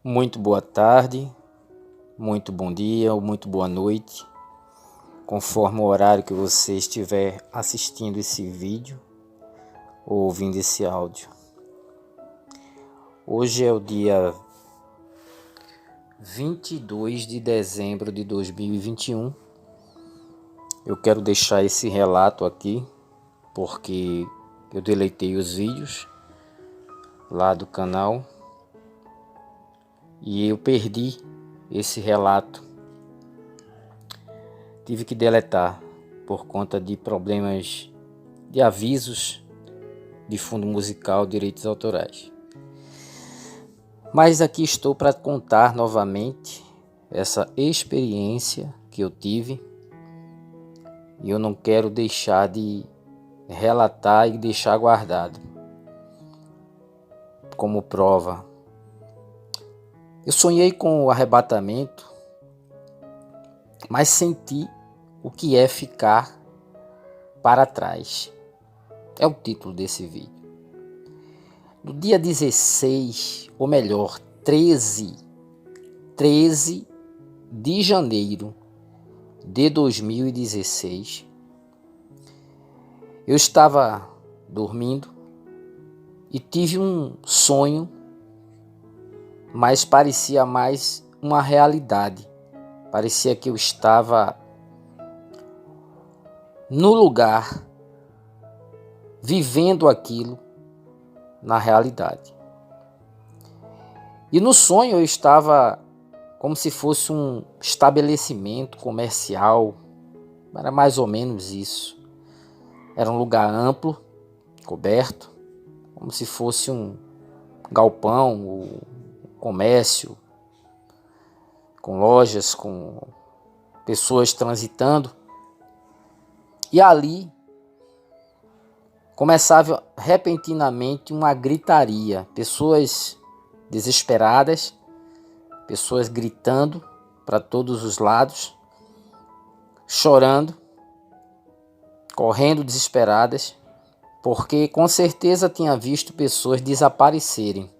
Muito boa tarde, muito bom dia ou muito boa noite, conforme o horário que você estiver assistindo esse vídeo ou ouvindo esse áudio. Hoje é o dia 22 de dezembro de 2021. Eu quero deixar esse relato aqui porque eu deletei os vídeos lá do canal e eu perdi esse relato. Tive que deletar por conta de problemas de avisos de fundo musical, direitos autorais. Mas aqui estou para contar novamente essa experiência que eu tive e eu não quero deixar de relatar e deixar guardado como prova. Eu sonhei com o arrebatamento, mas senti o que é ficar para trás. É o título desse vídeo. No dia 16, ou melhor, 13 de janeiro de 2016, eu estava dormindo e tive um sonho, mas parecia mais uma realidade. Parecia que eu estava no lugar, vivendo aquilo na realidade. E no sonho eu estava como se fosse um estabelecimento comercial, era mais ou menos isso. Era um lugar amplo, coberto, como se fosse um galpão, um comércio, com lojas, com pessoas transitando. E ali começava repentinamente uma gritaria, pessoas desesperadas, pessoas gritando para todos os lados, chorando, correndo desesperadas, porque com certeza tinha visto pessoas desaparecerem.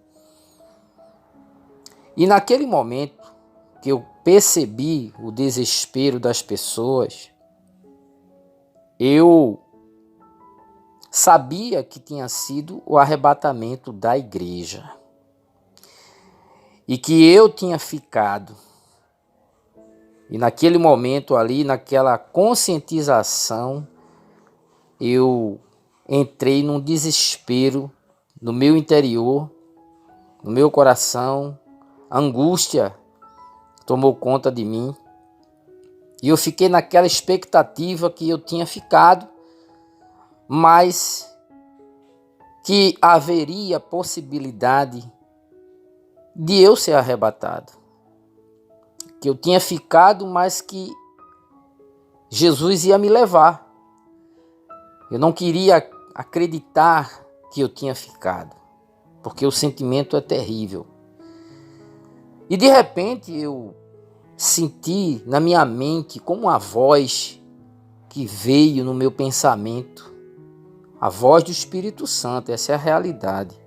E naquele momento que eu percebi o desespero das pessoas, eu sabia que tinha sido o arrebatamento da igreja e que eu tinha ficado. E naquele momento ali, naquela conscientização, eu entrei num desespero no meu interior, no meu coração. A angústia tomou conta de mim e eu fiquei naquela expectativa que eu tinha ficado, mas que haveria possibilidade de eu ser arrebatado. Que eu tinha ficado, mas que Jesus ia me levar. Eu não queria acreditar que eu tinha ficado, porque o sentimento é terrível. E de repente eu senti na minha mente como uma voz que veio no meu pensamento, a voz do Espírito Santo, essa é a realidade,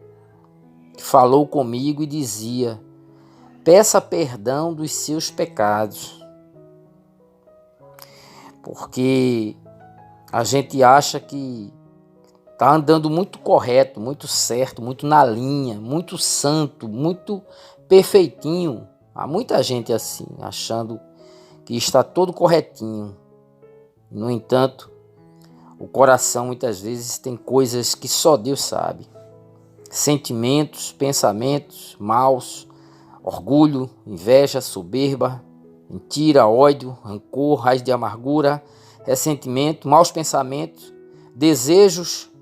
que falou comigo e dizia: peça perdão dos seus pecados. Porque a gente acha que está andando muito correto, muito certo, muito na linha, muito santo, muito perfeitinho. Há muita gente assim, achando que está todo corretinho. No entanto, o coração muitas vezes tem coisas que só Deus sabe. Sentimentos, pensamentos maus, orgulho, inveja, soberba, mentira, ódio, rancor, raiz de amargura, ressentimento, maus pensamentos, desejos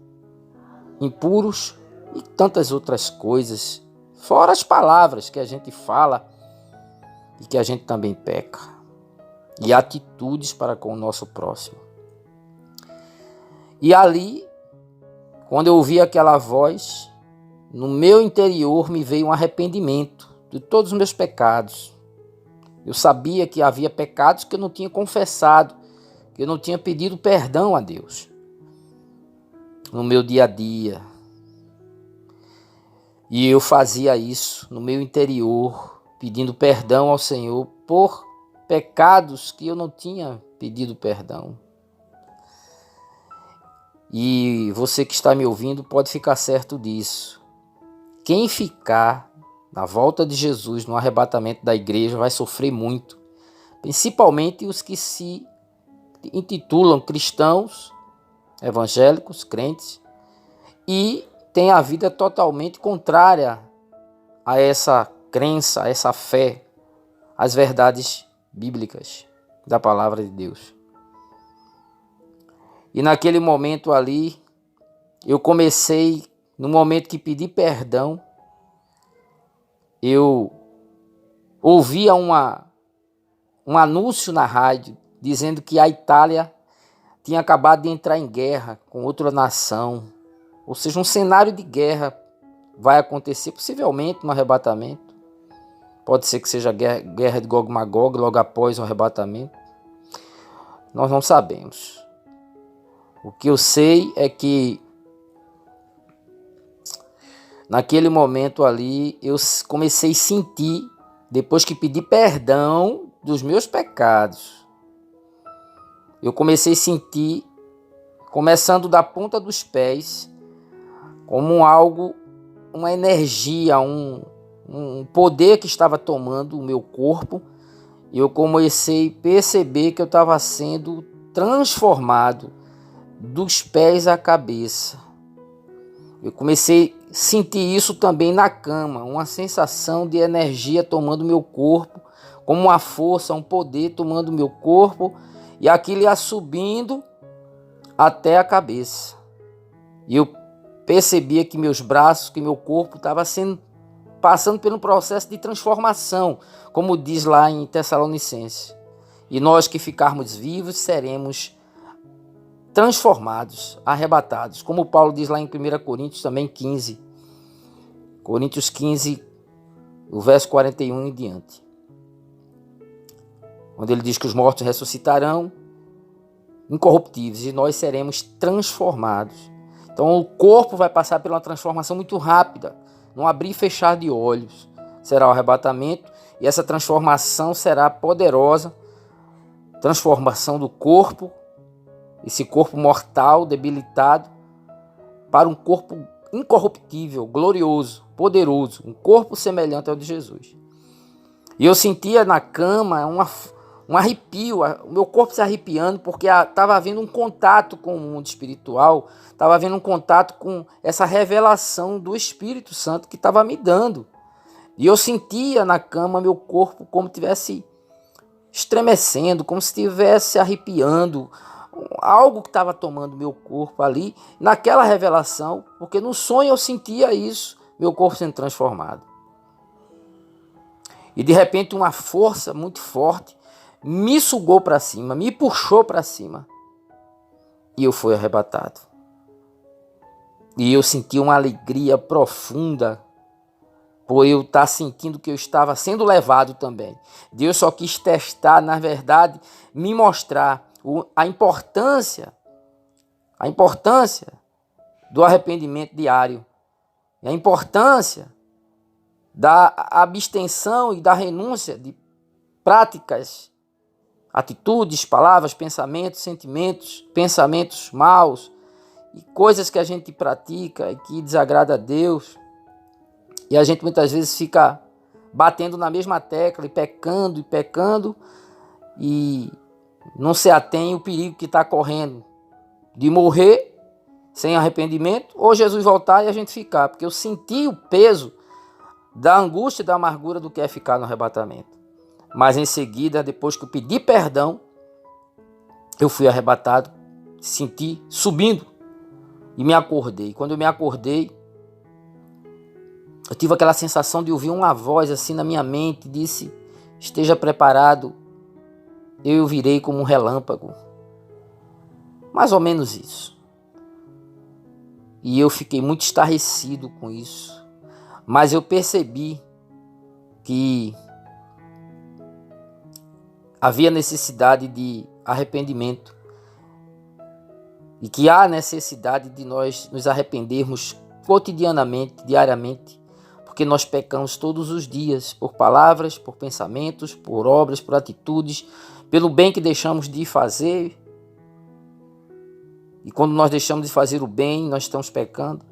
impuros e tantas outras coisas, fora as palavras que a gente fala e que a gente também peca, e atitudes para com o nosso próximo. E ali, quando eu ouvi aquela voz, no meu interior me veio um arrependimento de todos os meus pecados. Eu sabia que havia pecados que eu não tinha confessado, que eu não tinha pedido perdão a Deus no meu dia a dia. E eu fazia isso no meu interior, pedindo perdão ao Senhor por pecados que eu não tinha pedido perdão. E você que está me ouvindo pode ficar certo disso. Quem ficar na volta de Jesus, no arrebatamento da igreja, vai sofrer muito. Principalmente os que se intitulam cristãos, evangélicos, crentes, e têm a vida totalmente contrária a essa crença, a essa fé, às verdades bíblicas da palavra de Deus. E naquele momento ali, eu comecei, no momento que pedi perdão, eu ouvia um anúncio na rádio dizendo que a Itália tinha acabado de entrar em guerra com outra nação. Ou seja, um cenário de guerra vai acontecer, possivelmente no arrebatamento. Pode ser que seja a guerra de Gog e Magog, logo após o arrebatamento. Nós não sabemos. O que eu sei é que naquele momento ali eu comecei a sentir, depois que pedi perdão dos meus pecados, eu comecei a sentir, começando da ponta dos pés, como algo, uma energia, um poder que estava tomando o meu corpo. E eu comecei a perceber que eu estava sendo transformado dos pés à cabeça. Eu comecei a sentir isso também na cama, uma sensação de energia tomando meu corpo, como uma força, um poder tomando meu corpo, e aquilo ia subindo até a cabeça. E eu percebia que meus braços, que meu corpo estava passando por um processo de transformação, como diz lá em Tessalonicenses. E nós que ficarmos vivos seremos transformados, arrebatados, como Paulo diz lá em 1 Coríntios também 15, Coríntios 15, o verso 41 em diante, onde ele diz que os mortos ressuscitarão incorruptíveis e nós seremos transformados. Então o corpo vai passar por uma transformação muito rápida, num abrir e fechar de olhos, será o arrebatamento, e essa transformação será poderosa, transformação do corpo, esse corpo mortal, debilitado, para um corpo incorruptível, glorioso, poderoso, um corpo semelhante ao de Jesus. E eu sentia na cama um arrepio, o meu corpo se arrepiando, porque estava havendo um contato com o mundo espiritual, estava havendo um contato com essa revelação do Espírito Santo que estava me dando. E eu sentia na cama meu corpo como se estivesse estremecendo, como se estivesse arrepiando, algo que estava tomando meu corpo ali, naquela revelação, porque no sonho eu sentia isso, meu corpo sendo transformado. E de repente uma força muito forte me sugou para cima, me puxou para cima, e eu fui arrebatado. E eu senti uma alegria profunda, por eu estar sentindo que eu estava sendo levado também. Deus só quis testar, na verdade, me mostrar a importância do arrependimento diário, e a importância da abstenção e da renúncia de práticas, atitudes, palavras, pensamentos, sentimentos, pensamentos maus e coisas que a gente pratica e que desagrada a Deus. E a gente muitas vezes fica batendo na mesma tecla e pecando e não se atém o perigo que está correndo de morrer sem arrependimento ou Jesus voltar e a gente ficar, porque eu senti o peso da angústia e da amargura do que é ficar no arrebatamento. Mas em seguida, depois que eu pedi perdão, eu fui arrebatado, senti subindo e me acordei. Quando eu me acordei, eu tive aquela sensação de ouvir uma voz assim na minha mente, disse: esteja preparado, eu virei como um relâmpago. Mais ou menos isso. E eu fiquei muito estarrecido com isso. Mas eu percebi que havia necessidade de arrependimento e que há necessidade de nós nos arrependermos cotidianamente, diariamente, porque nós pecamos todos os dias, por palavras, por pensamentos, por obras, por atitudes, pelo bem que deixamos de fazer. E quando nós deixamos de fazer o bem, nós estamos pecando.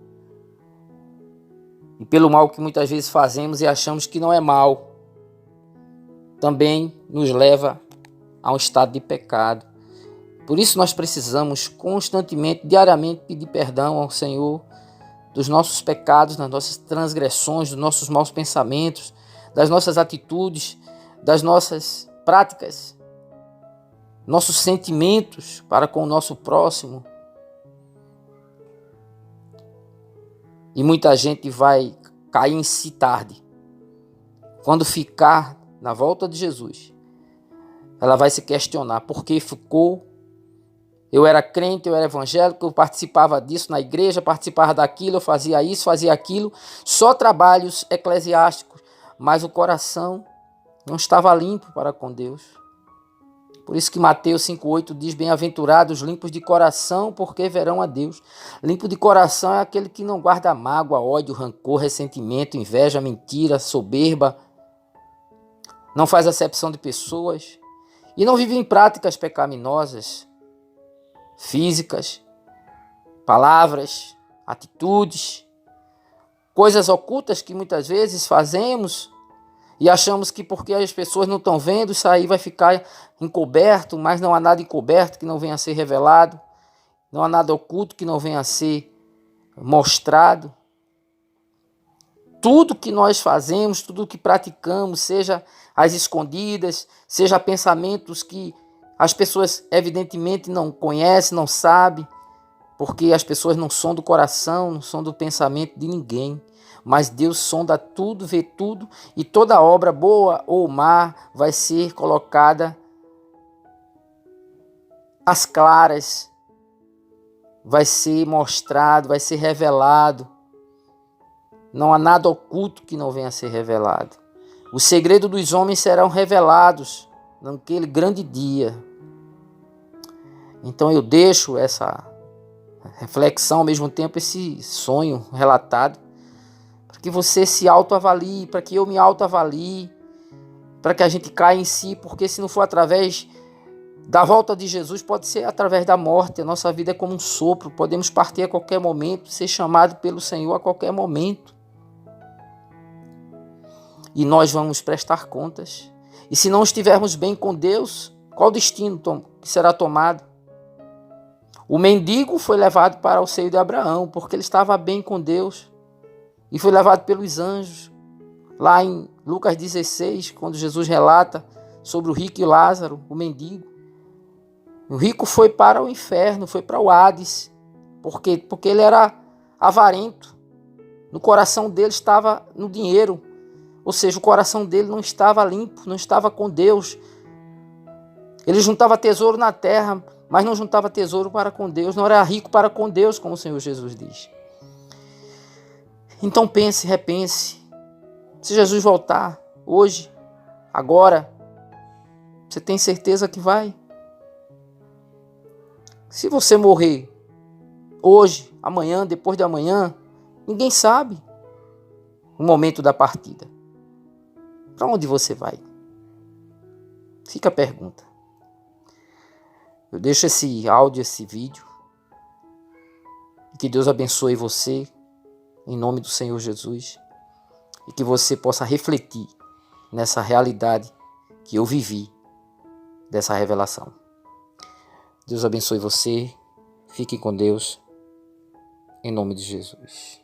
E pelo mal que muitas vezes fazemos e achamos que não é mal, também nos leva a um estado de pecado. Por isso nós precisamos constantemente, diariamente, pedir perdão ao Senhor dos nossos pecados, das nossas transgressões, dos nossos maus pensamentos, das nossas atitudes, das nossas práticas, nossos sentimentos para com o nosso próximo. E muita gente vai cair em si tarde. Quando ficar na volta de Jesus, ela vai se questionar por que ficou. Eu era crente, eu era evangélico, eu participava disso na igreja, participava daquilo, eu fazia isso, fazia aquilo, só trabalhos eclesiásticos, mas o coração não estava limpo para com Deus. Por isso que Mateus 5,8 diz: bem-aventurados os limpos de coração, porque verão a Deus. Limpo de coração é aquele que não guarda mágoa, ódio, rancor, ressentimento, inveja, mentira, soberba, não faz acepção de pessoas e não vive em práticas pecaminosas, físicas, palavras, atitudes, coisas ocultas que muitas vezes fazemos e achamos que porque as pessoas não estão vendo, isso aí vai ficar encoberto, mas não há nada encoberto que não venha a ser revelado, não há nada oculto que não venha a ser mostrado. Tudo que nós fazemos, tudo que praticamos, seja às escondidas, seja pensamentos que as pessoas evidentemente não conhecem, não sabem, porque as pessoas não são do coração, não são do pensamento de ninguém. Mas Deus sonda tudo, vê tudo, e toda obra, boa ou má, vai ser colocada às claras, vai ser mostrado, vai ser revelado. Não há nada oculto que não venha a ser revelado. O segredo dos homens serão revelados naquele grande dia. Então eu deixo essa reflexão, ao mesmo tempo esse sonho relatado, para que você se autoavalie, para que eu me autoavalie, para que a gente caia em si, porque se não for através da volta de Jesus, pode ser através da morte. A nossa vida é como um sopro, podemos partir a qualquer momento, ser chamado pelo Senhor a qualquer momento. E nós vamos prestar contas. E se não estivermos bem com Deus, qual destino que será tomado? O mendigo foi levado para o seio de Abraão, porque ele estava bem com Deus. E foi levado pelos anjos. Lá em Lucas 16, quando Jesus relata sobre o rico e Lázaro, o mendigo. O rico foi para o inferno, foi para o Hades. Por quê? Porque ele era avarento. No coração dele estava no dinheiro. Ou seja, o coração dele não estava limpo, não estava com Deus. Ele juntava tesouro na terra, mas não juntava tesouro para com Deus. Não era rico para com Deus, como o Senhor Jesus diz. Então pense, repense. Se Jesus voltar hoje, agora, você tem certeza que vai? Se você morrer hoje, amanhã, depois de amanhã, ninguém sabe o momento da partida. Para onde você vai? Fica a pergunta. Eu deixo esse áudio, esse vídeo. Que Deus abençoe você, em nome do Senhor Jesus. E que você possa refletir nessa realidade que eu vivi, dessa revelação. Deus abençoe você. Fique com Deus, em nome de Jesus.